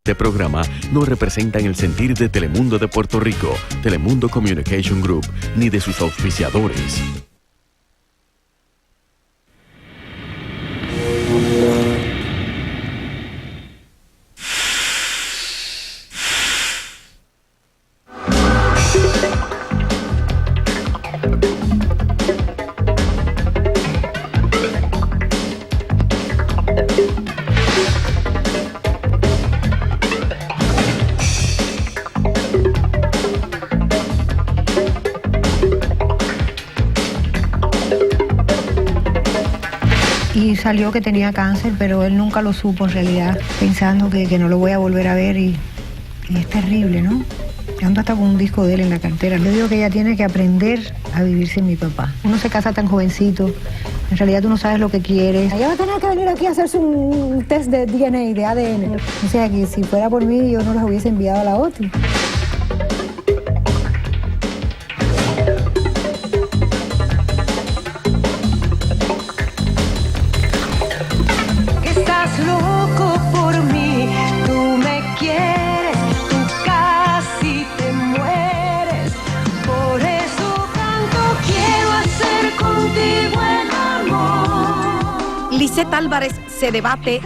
Este programa no representan el sentir de Telemundo de Puerto Rico, Telemundo Communication Group, ni de sus auspiciadores. Y salió que tenía cáncer, pero él nunca lo supo en realidad, pensando que no lo voy a volver a ver y es terrible, ¿no? Ando hasta con un disco de él en la cartera. Yo digo que ella tiene que aprender a vivir sin mi papá. Uno se casa tan jovencito, en realidad tú no sabes lo que quieres. Ella va a tener que venir aquí a hacerse un test de DNA, de ADN. O sea que si fuera por mí, yo no los hubiese enviado a la OTI. Lisette Álvarez se debate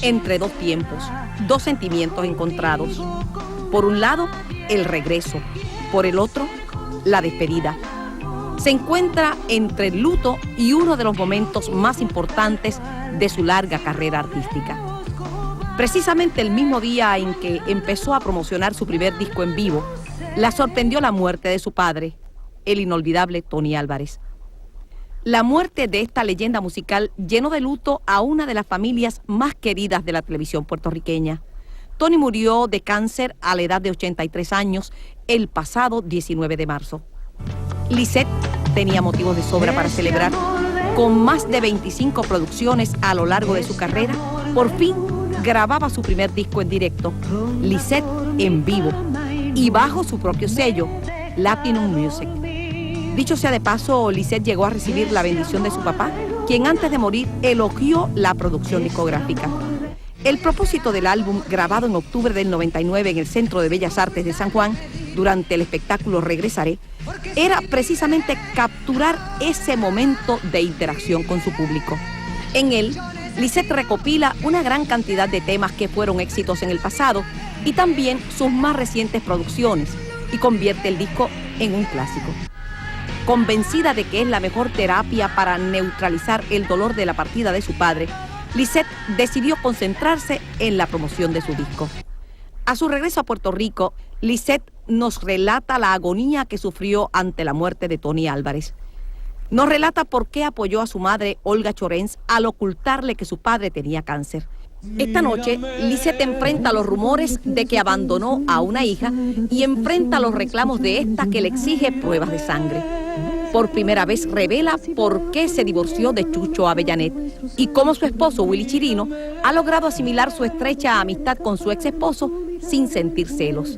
entre dos tiempos, dos sentimientos encontrados. Por un lado, el regreso. Por el otro, la despedida. Se encuentra entre el luto y uno de los momentos más importantes de su larga carrera artística. Precisamente el mismo día en que empezó a promocionar su primer disco en vivo, la sorprendió la muerte de su padre, el inolvidable Tony Álvarez. La muerte de esta leyenda musical llenó de luto a una de las familias más queridas de la televisión puertorriqueña. Tony murió de cáncer a la edad de 83 años el pasado 19 de marzo. Lisette tenía motivos de sobra para celebrar. Con más de 25 producciones a lo largo de su carrera, por fin grababa su primer disco en directo, Lisette en vivo, y bajo su propio sello, Latinum Music. Dicho sea de paso, Lisette llegó a recibir la bendición de su papá, quien antes de morir elogió la producción discográfica. El propósito del álbum, grabado en octubre del 99 en el Centro de Bellas Artes de San Juan, durante el espectáculo Regresaré, era precisamente capturar ese momento de interacción con su público. En él, Lisette recopila una gran cantidad de temas que fueron éxitos en el pasado y también sus más recientes producciones, y convierte el disco en un clásico. Convencida de que es la mejor terapia para neutralizar el dolor de la partida de su padre, Lisette decidió concentrarse en la promoción de su disco. A su regreso a Puerto Rico, Lisette nos relata la agonía que sufrió ante la muerte de Tony Álvarez. Nos relata por qué apoyó a su madre, Olga Chorens, al ocultarle que su padre tenía cáncer. Esta noche, Lisette enfrenta los rumores de que abandonó a una hija y enfrenta los reclamos de esta que le exige pruebas de sangre. Por primera vez revela por qué se divorció de Chucho Avellanet y cómo su esposo, Willy Chirino, ha logrado asimilar su estrecha amistad con su ex esposo sin sentir celos.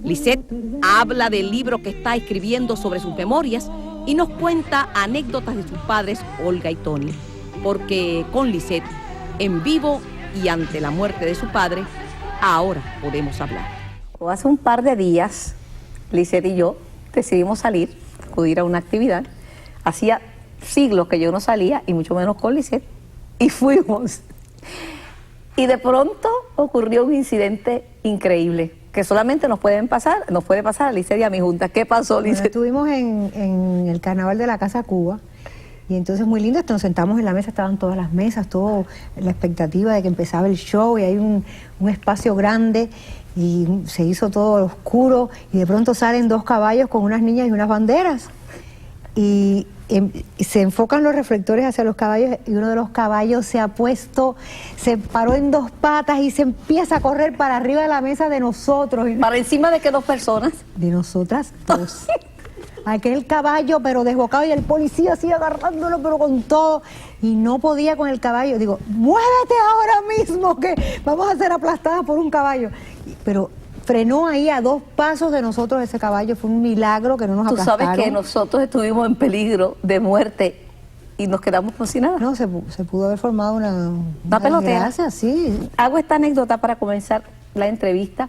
Lisette habla del libro que está escribiendo sobre sus memorias y nos cuenta anécdotas de sus padres, Olga y Tony. Porque con Lisette, en vivo y ante la muerte de su padre, ahora podemos hablar. Hace un par de días, Lisette y yo decidimos salir, acudir a una actividad. Hacía siglos que yo no salía, y mucho menos con Lisette, y fuimos. Y de pronto ocurrió un incidente increíble, que solamente nos puede pasar a Lisette y a mi junta. ¿Qué pasó, Lisette? Bueno, estuvimos en el carnaval de la Casa Cuba. Y entonces muy lindo, nos sentamos en la mesa, estaban todas las mesas, todo la expectativa de que empezaba el show, y hay un espacio grande y se hizo todo oscuro, y de pronto salen dos caballos con unas niñas y unas banderas, y se enfocan los reflectores hacia los caballos, y uno de los caballos se paró en dos patas y se empieza a correr para arriba de la mesa de nosotros. ¿Para encima de qué dos personas? De nosotras dos. Aquel caballo, pero desbocado, y el policía así agarrándolo, pero con todo, y no podía con el caballo. Digo, muévete ahora mismo, que vamos a ser aplastadas por un caballo. Pero frenó ahí a 2 pasos de nosotros ese caballo, fue un milagro que no nos aplastaron. Tú sabes que nosotros estuvimos en peligro de muerte y nos quedamos sin nada. No, se pudo haber formado una pelotera. Gracias, sí. Hago esta anécdota para comenzar la entrevista,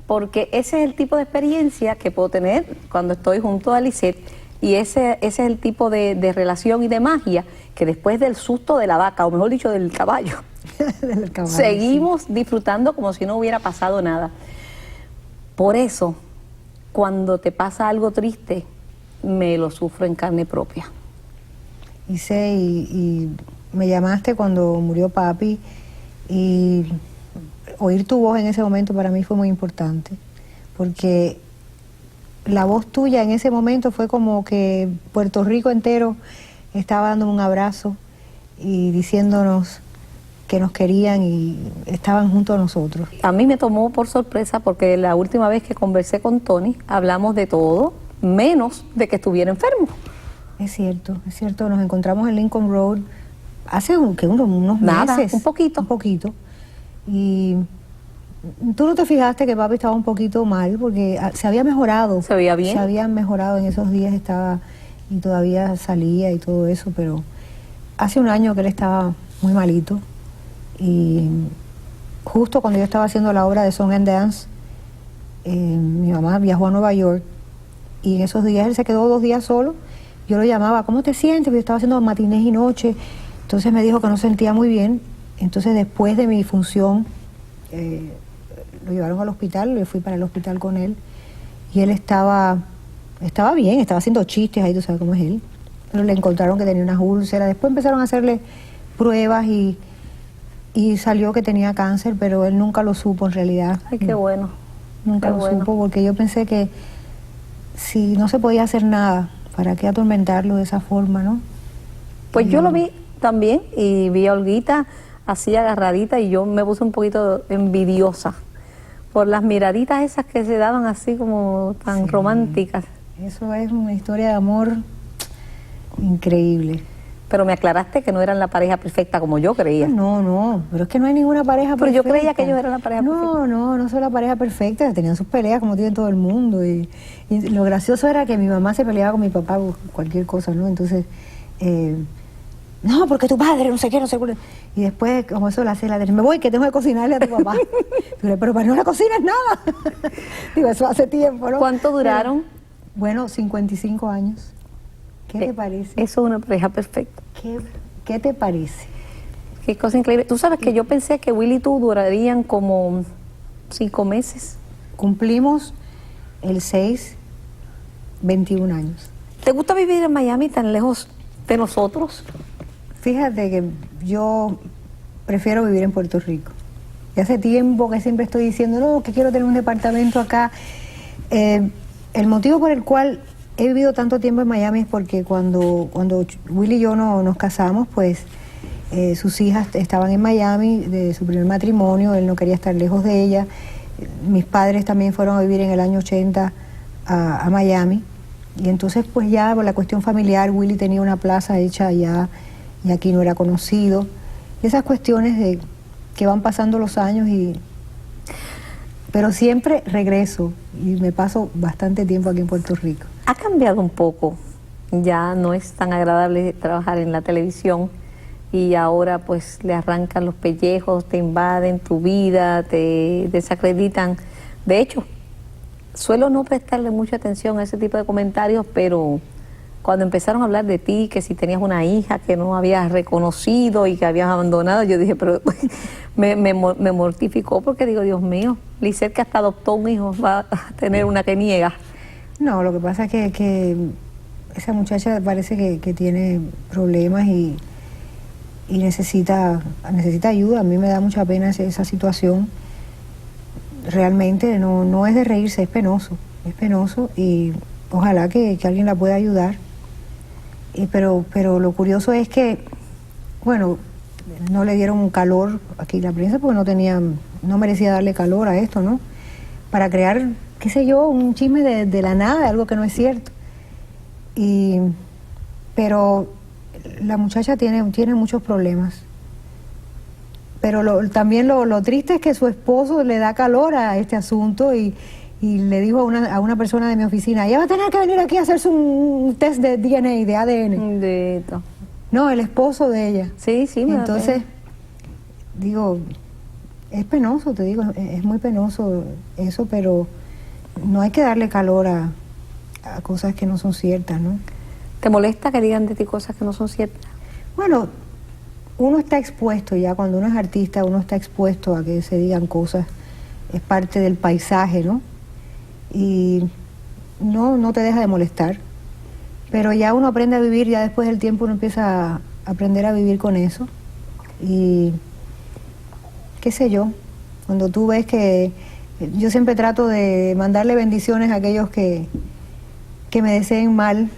porque ese es el tipo de experiencia que puedo tener cuando estoy junto a Lisette, y ese es el tipo de relación y de magia que después del susto de la vaca, o mejor dicho, del caballo, seguimos disfrutando como si no hubiera pasado nada. Por eso, cuando te pasa algo triste, me lo sufro en carne propia. Y me llamaste cuando murió papi, y oír tu voz en ese momento para mí fue muy importante, porque la voz tuya en ese momento fue como que Puerto Rico entero estaba dando un abrazo y diciéndonos que nos querían y estaban junto a nosotros. A mí me tomó por sorpresa porque la última vez que conversé con Tony hablamos de todo, menos de que estuviera enfermo. Es cierto, nos encontramos en Lincoln Road hace unos meses. Un poquito. Y tú no te fijaste que papi estaba un poquito mal porque se había mejorado. Se veía bien. Se había mejorado en esos días, estaba y todavía salía y todo eso, pero hace un año que él estaba muy malito. Y justo cuando yo estaba haciendo la obra de Song and Dance, mi mamá viajó a Nueva York y en esos días él se quedó 2 días solo. Yo lo llamaba, ¿cómo te sientes? Porque yo estaba haciendo matinés y noche. Entonces me dijo que no se sentía muy bien. Entonces después de mi función lo llevaron al hospital, yo fui para el hospital con él y él estaba bien, estaba haciendo chistes, ahí tú sabes cómo es él. Pero le encontraron que tenía unas úlceras. Después empezaron a hacerle pruebas y salió que tenía cáncer, pero él nunca lo supo en realidad. Ay, qué bueno. Nunca lo supo, porque yo pensé que si no se podía hacer nada, ¿para qué atormentarlo de esa forma, no? Pues yo lo vi también y vi a Olguita así agarradita y yo me puse un poquito envidiosa por las miraditas esas que se daban así como tan románticas. Eso es una historia de amor increíble. Pero me aclaraste que no eran la pareja perfecta como yo creía. No, pero es que no hay ninguna pareja perfecta. Pero yo creía que ellos eran la pareja perfecta. No son la pareja perfecta, tenían sus peleas como tiene todo el mundo. Y lo gracioso era que mi mamá se peleaba con mi papá por cualquier cosa, ¿no? Entonces, no, porque tu padre, no sé qué. Y después, como eso, la me voy, que tengo que cocinarle a tu papá. Pero para no le cocinas nada. Digo, eso hace tiempo, ¿no? ¿Cuánto duraron? Bueno, 55 años. ¿Qué te parece? Eso es una pareja perfecta. ¿Qué te parece? Qué cosa increíble. Tú sabes que yo pensé que Willy y tú durarían como 5 meses. Cumplimos el 6, 21 años. ¿Te gusta vivir en Miami tan lejos de nosotros? Fíjate que yo prefiero vivir en Puerto Rico. Y hace tiempo que siempre estoy diciendo, no, que quiero tener un departamento acá. El motivo por el cual he vivido tanto tiempo en Miami es porque cuando Willy y yo nos casamos, pues sus hijas estaban en Miami de su primer matrimonio, él no quería estar lejos de ella. Mis padres también fueron a vivir en el año 80 a Miami. Y entonces pues ya por la cuestión familiar, Willy tenía una plaza hecha allá y aquí no era conocido. Y esas cuestiones que van pasando los años pero siempre regreso y me paso bastante tiempo aquí en Puerto Rico. Ha cambiado un poco, ya no es tan agradable trabajar en la televisión y ahora pues le arrancan los pellejos, te invaden tu vida, te desacreditan. De hecho, suelo no prestarle mucha atención a ese tipo de comentarios, pero cuando empezaron a hablar de ti, que si tenías una hija que no habías reconocido y que habías abandonado, yo dije, pero me mortificó porque digo, Dios mío, Lisette que hasta adoptó un hijo va a tener una que niega. No, lo que pasa es que esa muchacha parece que tiene problemas y necesita ayuda. A mí me da mucha pena esa situación. Realmente no es de reírse, es penoso y ojalá que alguien la pueda ayudar. Pero lo curioso es que, bueno, no le dieron calor aquí la prensa porque no merecía darle calor a esto, ¿no? Para crear, qué sé yo, un chisme de la nada, algo que no es cierto. Pero la muchacha tiene muchos problemas. Pero también lo triste es que su esposo le da calor a este asunto y le dijo a una persona de mi oficina, ella va a tener que venir aquí a hacerse un test de DNA, de ADN. No, el esposo de ella. Sí, me Entonces, digo, Es penoso, te digo, es muy penoso eso, pero no hay que darle calor a cosas que no son ciertas, ¿no? ¿Te molesta que digan de ti cosas que no son ciertas? Bueno, uno está expuesto ya, cuando uno es artista, uno está expuesto a que se digan cosas, es parte del paisaje, ¿no? Y no te deja de molestar, pero ya uno aprende a vivir, ya después del tiempo uno empieza a aprender a vivir con eso. Y qué sé yo, cuando tú ves que yo siempre trato de mandarle bendiciones a aquellos que me deseen mal.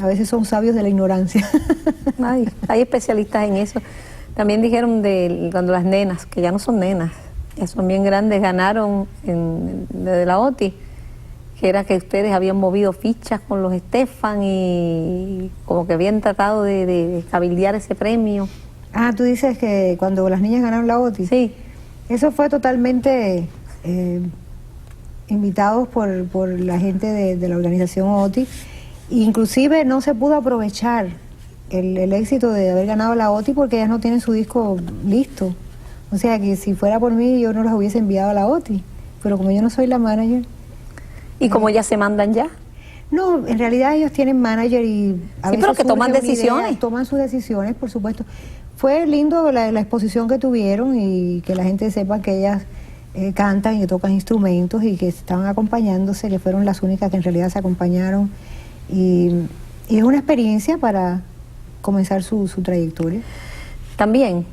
A veces son sabios de la ignorancia. Hay especialistas en eso. También dijeron cuando las nenas, que ya no son nenas, ya son bien grandes, ganaron de la OTI, que era que ustedes habían movido fichas con los Estefan y como que habían tratado de cabildear ese premio. Ah, tú dices que cuando las niñas ganaron la OTI. Sí. Eso fue totalmente invitados por la gente de la organización OTI. Inclusive no se pudo aprovechar el éxito de haber ganado la OTI porque ellas no tienen su disco listo. O sea que si fuera por mí yo no las hubiese enviado a la OTI. Pero como yo no soy la manager. ¿Y como ellas se mandan ya? No, en realidad ellos tienen manager y a veces pero que toman decisiones. Idea, toman sus decisiones, por supuesto. Fue lindo la exposición que tuvieron y que la gente sepa que ellas cantan y tocan instrumentos y que estaban acompañándose, que fueron las únicas que en realidad se acompañaron. Y es una experiencia para comenzar su trayectoria. También,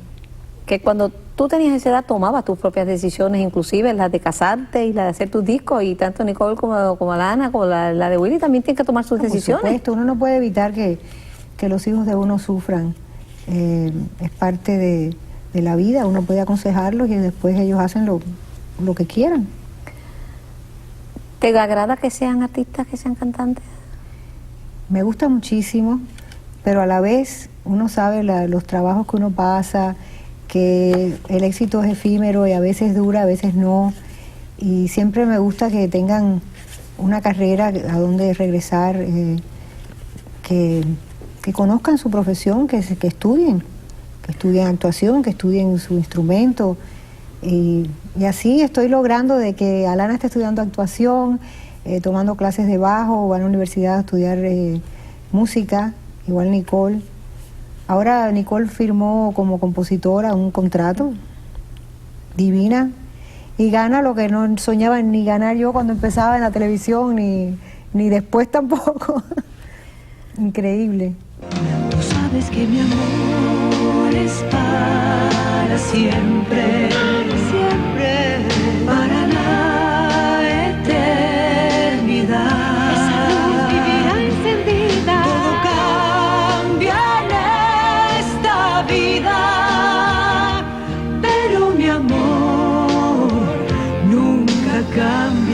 que cuando tú tenías esa edad tomabas tus propias decisiones, inclusive las de casarte y las de hacer tus discos, y tanto Nicole como Lana, como la de Willy también tienen que tomar sus decisiones. Por supuesto, uno no puede evitar que los hijos de uno sufran. Es parte de la vida, uno puede aconsejarlos y después ellos hacen lo que quieran. ¿Te agrada que sean artistas, que sean cantantes? Me gusta muchísimo, pero a la vez uno sabe los trabajos que uno pasa, que el éxito es efímero y a veces dura, a veces no, y siempre me gusta que tengan una carrera a donde regresar, que conozcan su profesión, que estudien actuación, que estudien su instrumento, y así estoy logrando de que Alana esté estudiando actuación, tomando clases de bajo, va a la universidad a estudiar música, igual Nicole. Ahora Nicole firmó como compositora un contrato, divina, y gana lo que no soñaba ni ganar yo cuando empezaba en la televisión, ni después tampoco. Increíble. Tú sabes que mi amor es para siempre, siempre, para la eternidad. Esa luz vivirá encendida. Todo cambia en esta vida, pero mi amor nunca cambia.